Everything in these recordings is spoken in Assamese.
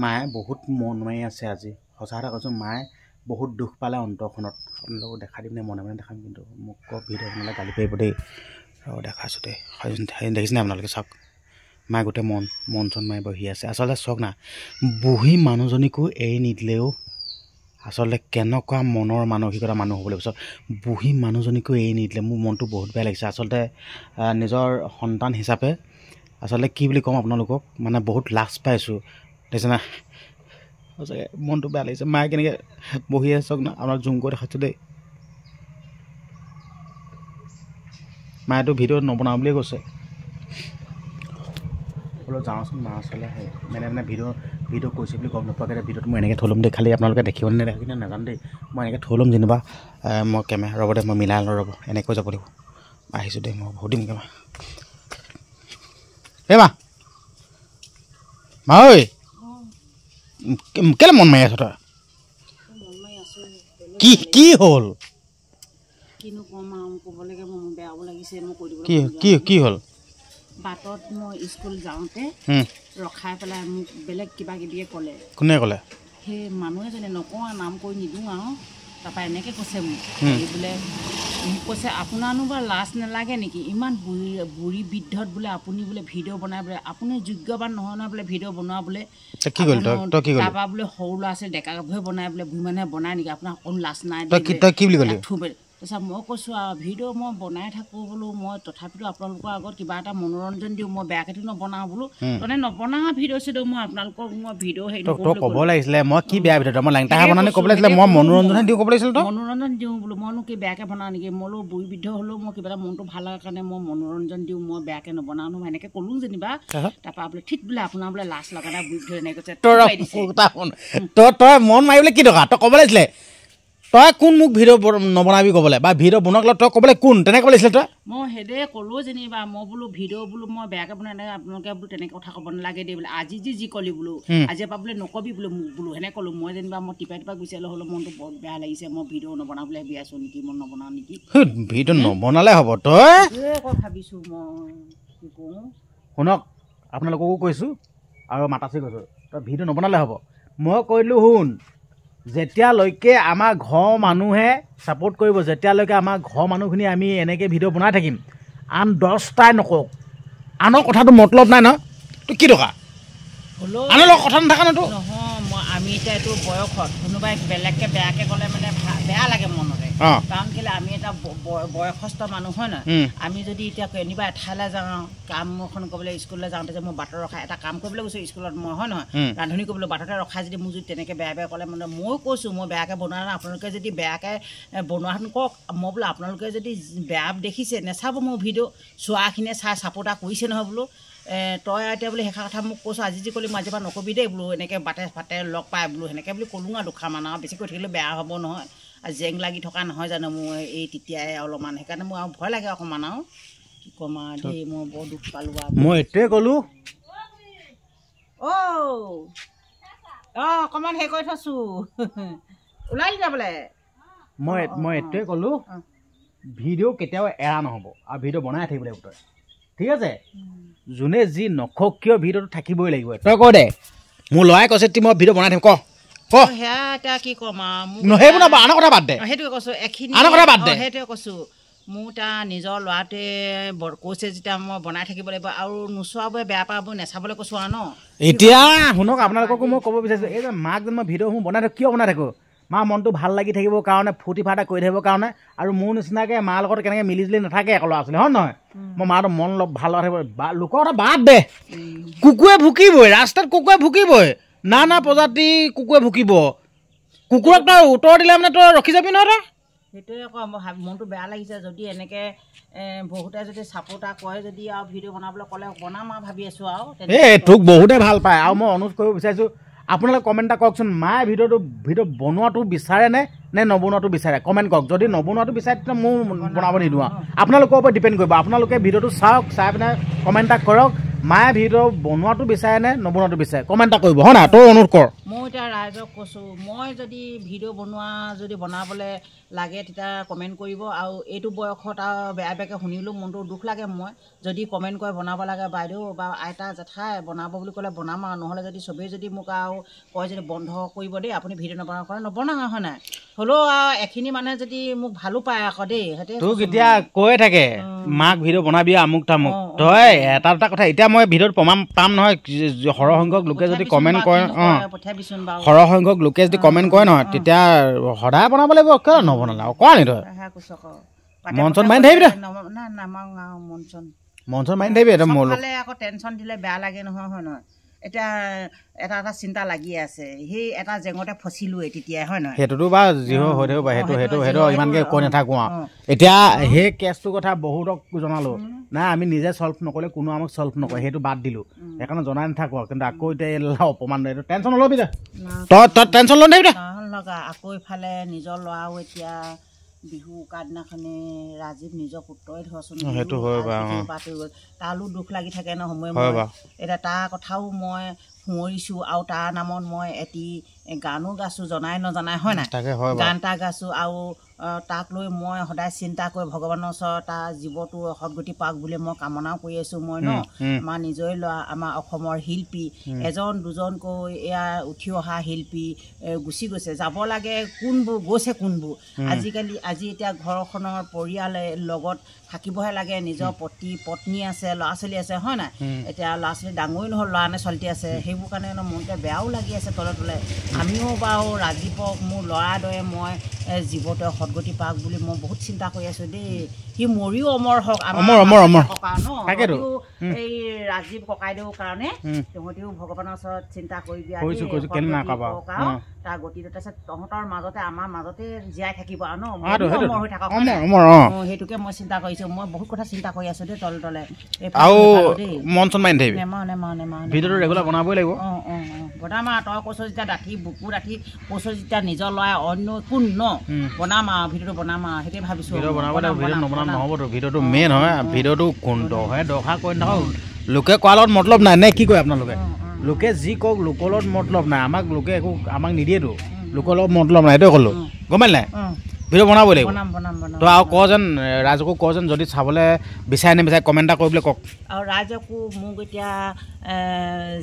মায়ে বহুত মন মাৰি আছে আজি সঁচা কথা কৈছোঁ মায়ে বহুত দুখ পালে অন্তৰখনত আপোনালোকক দেখাই দিম নে মনে মনে দেখাম কিন্তু মোক ক ভিডিঅ' বনালে গালি পাৰিব দেই আৰু দেখাইছোঁ দেই দেখিছেনে আপোনালোকে চাওক মায়ে গোটেই মন চন মাৰি বহি আছে আচলতে চাওক না বুঢ়ী মানুহজনীকো এৰি নিদিলেও আচলতে কেনেকুৱা মনৰ মানসিকতা মানুহ হ'ব লাগিব চাওক বুঢ়ী মানুহজনীকো এৰি নিদিলে মোৰ মনটো বহুত বেয়া লাগিছে আচলতে নিজৰ সন্তান হিচাপে আচলতে কি বুলি ক'ম আপোনালোকক মানে বহুত লাজ পাইছোঁ দেখিছেনে সঁচাকৈ মনটো বেয়া লাগিছে মায়ে কেনেকৈ বহি আছে চাওক না আপোনাক জুম কৰি দেখাইছোঁ দেই মায়েতো ভিডিঅ' নবনাওঁ বুলিয়ে কৈছে বোলো যাওঁচোন মা ওচৰলৈ মানে ভিডিঅ' কৈছে বুলি গম নোপোৱাকৈ ভিডিঅ'টো মই এনেকৈ থৈ ল'ম দেই খালি আপোনালোকে দেখিব নে নেদেখি নে নাজানো দেই মই এনেকৈ থৈ ল'ম যেনিবা মই কেমেৰা ৰ'ব দে মই মিলাই লওঁ ৰ'ব এনেকৈ যাব লাগিব আহিছোঁ দেই মই বহুত দিম কেমা এই মা ঐ কেলৈ মন মাৰি আছ তই কি হ'ল কি হ'ল বাটত মই স্কুল যাওঁতে ৰখাই পেলাই মোক বেলেগ কিবা কিবিয়ে ক'লে কোনে ক'লে সেই মানুহ এজনে নকওঁ নাম কৰি নিদিওঁ আৰু তাৰপৰা এনেকৈ কৈছে মোক বোলে মোক কৈছে আপোনাৰনো বাৰু লাজ নালাগে নেকি ইমান বুঢ়ী বৃদ্ধত বোলে আপুনি বোলে ভিডিঅ' বনাই বোলে আপুনি যোগ্যৱান নহয় নহয় বোলে ভিডিঅ' বনোৱা বোলে তাৰপৰা বোলে সৰু ল'ৰা ছোৱালী ডেকা গাভৰুৱে বনাই বোলে বুঢ়ী মানুহে বনাই নেকি আপোনাৰ অকণ লাজ নাই তাৰপিছত মই কৈছোঁ আৰু ভিডিঅ' মই বনাই থাকোঁ বোলো মই তথাপিতো আপোনালোকৰ আগত কিবা এটা মনোৰঞ্জন দিওঁ মই বেয়াকেতো নবনাওঁ বোলো তনে নবনাওঁ ভিডিঅ' চিডিঅ' মই আপোনালোকক মই ভিডিঅ' হেৰি ক'ব লাগিছিলে মই কি বেয়া ভিডিঅ' মই লেংটাহে বনাই ক'ব লাগিছিলে মই মনোৰঞ্জন দিওঁ ক'ব লাগিছিল মনোৰঞ্জন দিওঁ বোলো মইনো কি বেয়াকৈ বনাওঁ নেকি মই বোলো বুঢ়ী বৃদ্ধ হ'লেও মই কিবা এটা মনটো ভাল লগাৰ কাৰণে মই মনোৰঞ্জন দিওঁ মই বেয়াকৈ নবনাওঁ নহয় এনেকৈ ক'লোঁ যেনিবা তাৰপৰা বোলে ঠিক বোলে আপোনাৰ বোলে লাজ লগা নাই বৃদ্ধ এনেকৈ কৈছে তই মন মাৰিবলৈ কি দৰকাৰ তই ক'ব লাগিছিলে তই কোন মোক ভিডিঅ' নবনাবি ক'বলৈ বা ভিডিঅ' বনোৱা তই ক'বলৈ কোন তেনেকৈ ক'ব লাগিছিলে তই মই সেইদৰে ক'লোঁ যেনিবা মই বোলো ভিডিঅ' বোলো মই বেয়াকৈ বনাই এনেকৈ আপোনালোকে বোলো তেনেকৈ কথা ক'ব নালাগে দেই বোলে আজি যি ক'লি বোলো আজিৰ পৰা বোলে নকবি বোলো মোক বোলো সেনেকৈ ক'লোঁ মই যেনিবা মই টিপা গুচিয়ালৈ হ'লেও মনটো বৰ বেয়া লাগিছে মই ভিডিঅ' নবনাবলৈ ভাবি আছোঁ নেকি মই নবনাওঁ নেকি ভিডিঅ' নবনালে হ'ব তই ভাবিছোঁ মই কি কৰোঁ শুনক আপোনালোককো কৈছোঁ আৰু মাতাচি কৈছোঁ তই ভিডিঅ' নবনালে হ'ব মই কৰিলোঁ শুন যেতিয়ালৈকে আমাৰ ঘৰৰ মানুহে ছাপোৰ্ট কৰিব যেতিয়ালৈকে আমাৰ ঘৰৰ মানুহখিনি আমি এনেকৈ ভিডিঅ' বনাই থাকিম আন 10টাই নকওক আনৰ কথাটো মতলব নাই ন তোৰ কি দৰকাৰ হ'লেও আনৰ লগত কথা নাথাকা নতো নহয় মই আমি এতিয়া এইটো বয়সত কোনোবাই বেলেগকৈ বেয়াকৈ ক'লে মানে বেয়া লাগে মনতে কাৰণ কেলৈ আমি এটা বয়সস্থ মানুহ হয় নহয় আমি যদি এতিয়া কেনিবা এঠাইলৈ যাওঁ কাম এখন কৰিবলৈ স্কুললৈ যাওঁতে যে মই বাটত ৰখাই এটা কাম কৰিবলৈ গৈছোঁ স্কুলত মই হয় নহয় ৰান্ধনি কৰিবলৈ বাটতে ৰখাই যদি মোক যদি তেনেকৈ বেয়া ক'লে মানে ময়ো কৈছোঁ মই বেয়াকৈ বনোৱা নাই আপোনালোকে যদি বেয়াকৈ বনোৱাহেঁতেন কওক মই বোলো আপোনালোকে যদি বেয়া দেখিছে নেচাব মোৰ ভিডিঅ' চোৱাখিনিয়ে চাই ছাপোৰ্ট কৰিছে নহয় বোলো তই এতিয়া বোলে সেইষাৰ কথা মোক কৈছোঁ আজি যি ক'লি মই আজিৰ পৰা নকবি দেই বোলো এনেকৈ বাটে লগ পাই বোলো সেনেকৈ বুলি ক'লোঁ আৰু দুষাৰমান আৰু বেছি কৈ থাকিলে বেয়া হ'ব নহয় আৰু জেং লাগি থকা নহয় জানো মোৰ এই তেতিয়াই অলপমান সেইকাৰণে মোৰ আৰু ভয় লাগে অকণমান আৰু কি ক'ম আৰু দেই মই বৰ দুখ পালোঁ আৰু মই এইটোৱে ক'লোঁ অকণমান হেৰি কৰি থৈছোঁ ওলালি যাবলৈ মই এইটোৱে ক'লোঁ ভিডিঅ' কেতিয়াও এৰা নহ'ব আৰু ভিডিঅ' বনাই থাকিব লাগিব তই ঠিক আছে যোনে যি নখক কিয় ভিডিঅ'টো থাকিবই লাগিব তই ক দে মোৰ ল'ৰাই কৈছে মই ভিডিঅ' বনাই থাকিম ক সেয়া এতিয়া কি ক'ম আৰু সেইবোৰ নহয় আনৰ কথা বাদ দে সেইটোৱে কৈছোঁ এইখিনি আনৰ কথা বাদ দে সেইটোৱে কৈছোঁ মোৰ তাৰ নিজৰ ল'ৰাটোৱে কৈছে যেতিয়া মই বনাই থাকিব লাগিব আৰু নোচোৱাবোৰে বেয়া পাব নেচাবলৈ কৈছোঁ আৰু ন এতিয়া শুনক আপোনালোককো মই ক'ব বিচাৰিছোঁ এই যে মাক যে মই ভিডিঅ'সমূহ বনাই থাকোঁ কিয় বনাই থাকোঁ মা মনটো ভাল লাগি থাকিবৰ কাৰণে ফূৰ্তি ফাৰ্তা কৰি থাকিবৰ কাৰণে আৰু মোৰ নিচিনাকৈ মাৰ লগত কেনেকৈ মিলি জুলি নাথাকে এক ল'ৰা ছোৱালী হয় নহয় মই মাৰটো মন ভাল লগা থাকিব লোকৰ কথা বাদ দে কুকুৰে ভুকিবই ৰাস্তাত কুকুৰে ভুকিবই নানা প্ৰজাতি কুকুৰে ভুকিব কুকুৰক তই উত্তৰ দিলে মানে তই ৰখি যাবি নহয় তই সেইটোৱে আকৌ মনটো বেয়া লাগিছে যদি এনেকৈ বহুতে যদি ছাপোৰ্টাৰ কৰে যদি আৰু ভিডিঅ' বনাবলৈ ক'লে বনাম আৰু ভাবি আছোঁ আৰু এই তোক বহুতে ভাল পায় আৰু মই অনুৰোধ কৰিব বিচাৰিছোঁ আপোনালোকে কমেণ্ট এটা কওকচোন মায়ে ভিডিঅ' বনোৱাটো বিচাৰে নে নবনোৱাটো বিচাৰে কমেণ্ট কৰক যদি নবনোৱাটো বিচাৰে তেতিয়া মোৰ বনাব নিদিওঁ আপোনালোকৰ ওপৰত ডিপেণ্ড কৰিব আপোনালোকে ভিডিঅ'টো চাওক চাই পিনে কমেণ্ট এটা কৰক মায়ে ভিডিঅ' বনোৱাটো বিচাৰে নে নবনোৱাটো বিচাৰে কমেণ্ট এটা কৰিব হয় নাই তই অনুৰোধ কৰ মই এতিয়া ৰাইজক কৈছোঁ, মই যদি ভিডিঅ' বনাবলৈ লাগে তেতিয়া কমেণ্ট কৰিব। আৰু এইটো বয়সত আৰু বেয়া বেয়াকৈ শুনিলেও মনটো দুখ লাগে। মই যদি কমেণ্ট কৰে বনাব লাগে বাইদেউ বা আইতা জেঠাই বনাব বুলি ক'লে বনাম আৰু নহ'লে যদি চবেই যদি মোক আৰু কয় যদি বন্ধ কৰিব দেই আপুনি ভিডিঅ' নবনাওঁ হয় নাই। হ'লেও আৰু এখিনি মানুহে যদি মোক ভালো পায় আকৌ দেই, সেইটোৱে তোক এতিয়া কৈয়ে থাকে মাক ভিডিঅ' বনাবি আমুক তামুক। তই এটা কথা এতিয়া মই ভিডিঅ'ত প্ৰমাণ পাম নহয়, সৰহ সংখ্যক লোকে যদি কমেণ্ট কৰে, সৰহ সংখ্যক লোকে যদি কমেণ্ট কৰে নহয়, তেতিয়া সদায় বনাব লাগিব। কিয় নবনালে আৰু কোৱা নি তই মন চন মাৰি থাকিবি, মন চন মাৰি থাকিবি। আকৌ টেনশ্যন দিলে বেয়া লাগে নহয়, হয় নহয়। এতিয়া এটা চিন্তা লাগি আছে, সেই এটা জেঙতে ফচিলোৱে তেতিয়াই, হয় নহয়। সেইটোতো বা যি হৈ থাকিব পাৰে, সেইটো ইমানকৈ কৈ নাথাকোঁ আৰু। এতিয়া সেই কেছটোৰ কথা বহুতক জনালোঁ, নাই আমি নিজে চল্ভ নকৰিলে কোনো আমাক চল্ভ নকৰে, সেইটো বাদ দিলোঁ। সেইকাৰণে জনাই নাথাকোঁ আৰু। কিন্তু আকৌ এতিয়া অপমান এইটো টেনশ্যন নল'বি দে, তই টেনশ্যন লৈ নাথাকিবি দে। লগা আকৌ ইফালে নিজৰ ল'ৰাও এতিয়া বিহু উকা দিনাখনি ৰাজীৱ নিজৰ পুত্ৰই ধৰচোন, সেইটো হয় বাৰু, তালো দুখ লাগি থাকে ন সময়ে। এতিয়া তাৰ কথাও মই সোঁৱৰিছোঁ আৰু তাৰ নামত মই এটি গানো গাইছোঁ, জনাই নজনাই, হয় নাই। গান এটা গাইছোঁ আৰু তাক লৈ মই সদায় চিন্তা কৰি ভগৱানৰ ওচৰত তাৰ জীৱটো সদগতি পাওক বুলি মই কামনাও কৰি আছোঁ। মই ন আমাৰ নিজৰে ল'ৰা, আমাৰ অসমৰ শিল্পী, এজন দুজনকৈ এয়া উঠি অহা শিল্পী গুচি গৈছে, যাব লাগে কোনবোৰ গৈছে কোনবোৰ। আজি এতিয়া ঘৰখনৰ পৰিয়ালে লগত থাকিবহে লাগে, নিজৰ পত্নী আছে, ল'ৰা ছোৱালী আছে, হয় নাই। এতিয়া ল'ৰা ছোৱালী ডাঙৰেই নহ'ল, ল'ৰা নে ছোৱালী আছে, সেইবোৰ কাৰণে মনতে বেয়াও লাগি আছে তলে তলে। আমিও বাৰু ৰাজীৱক মোৰ ল'ৰাৰ দৰে মই জীৱতে সদগতি পাওক বুলি মই বহুত চিন্তা কৰি আছোঁ দেই। সি মৰিও অমৰ হওক, ককা ন এই ৰাজীৱ ককাইদেউৰ কাৰণে সিহঁতিও ভগৱানৰ ওচৰত চিন্তা কৰিবি তাৰ গতিটো। তাৰপিছত তহঁতৰ মাজতে আমাৰ মাজতে জীয়াই থাকিব আৰু ন, অমৰ হৈ থাকক। সেইটোকে মই চিন্তা কৰিছোঁ, মই বহুত কথা চিন্তা কৰি আছোঁ দেই তলে তলে। মন চন মাৰি নাথাকিবি, ভিডিঅ'টো ৰেগুলাৰ বনাবই লাগিব। বনাম আৰু তই কৈছ যেতিয়া ডাঠি বুকু ডাঠি কৈছ যেতিয়া নিজৰ ল'ৰাই অন্য কোন ন, বনাম আৰু ভিডিঅ'টো বনাম আৰু সেইটোৱে ভাবিছোঁ। ভিডিঅ' বনাব লাগিব, ভিডিঅ' নবনাম নহ'বতো। ভিডিঅ'টো মেইন হয়, ভিডিঅ'টো কোন দৰকাৰ কৰি নাথাকক। লোকে কোৱাৰ লগত মতলব নাই নে কি কয় আপোনালোকে? লোকে যি কওক লোকৰ লগত মতলব নাই, আমাক লোকে একো আমাক নিদিয়েতো, লোকৰ লগত মতলব নাই, সেইটোৱে ক'লোঁ। গম পালি নাই? ভিডিঅ' বনাবই লাগিব। তই আৰু ক যেন ৰাইজকো ক যেন যদি চাবলৈ বিচাৰে নিবিচাৰে কমেণ্ট এটা কৰিবলৈ কওক। আৰু ৰাইজকো মোক এতিয়া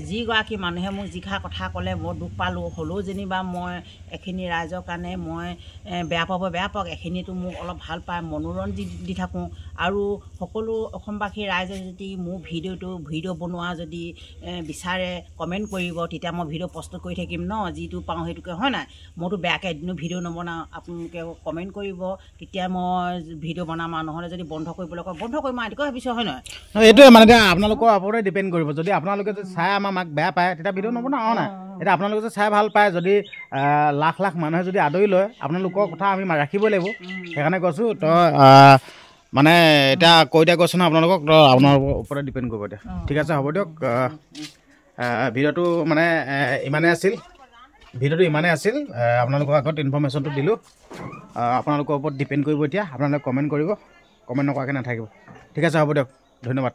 যিগৰাকী মানুহে মোক যিষাৰ কথা ক'লে মই দুখ পালোঁ, হ'লেও যেনিবা মই এখিনি ৰাইজৰ কাৰণে মই বেয়া পাওক, এখিনিতো মোক অলপ ভাল পায়, মনোৰঞ্জন দি থাকোঁ। আৰু সকলো অসমবাসী ৰাইজে যদি মোৰ ভিডিঅ' বনোৱা যদি বিচাৰে কমেণ্ট কৰিব, তেতিয়া মই ভিডিঅ' প্ৰস্তুত কৰি থাকিম ন, যিটো পাওঁ সেইটোকে, হয় নাই। মইতো বেয়াকৈ এদিনো ভিডিঅ' নবনাওঁ, আপোনালোকে কমেণ্ট কৰিব, তেতিয়া মই ভিডিঅ' বনাম আৰু। নহ'লে যদি বন্ধ কৰিবলৈ কয় বন্ধ কৰিম আৰু, এইটোকে ভাবিছোঁ, হয় নহয়। এইটোৱে মানে এতিয়া আপোনালোকৰ ওপৰতে ডিপেণ্ড কৰিব। যদি আপোনালোকে যদি চাই আমাৰ মাক বেয়া পায় তেতিয়া ভিডিঅ' নবনাওঁ নাই। এতিয়া আপোনালোকে যদি চাই ভাল পায়, যদি লাখ লাখ মানুহে যদি আদৰি লয়, আপোনালোকৰ কথা আমি ৰাখিবই লাগিব। সেইকাৰণে কৈছোঁ তই মানে এতিয়া কৈছোঁ ন আপোনালোকক, তই আপোনাৰ ওপৰতে ডিপেণ্ড কৰিব এতিয়া। ঠিক আছে, হ'ব দিয়ক। ভিডিঅ'টো মানে ইমানেই আছিল। আপোনালোকৰ আগত ইনফৰ্মেশ্যনটো দিলোঁ। আপোনালোকৰ ওপৰত ডিপেণ্ড কৰিব এতিয়া। আপোনালোকে কমেণ্ট কৰিব, কমেণ্ট নকৰাকৈ নাথাকিব। ঠিক আছে, হ'ব দিয়ক, ধন্যবাদ।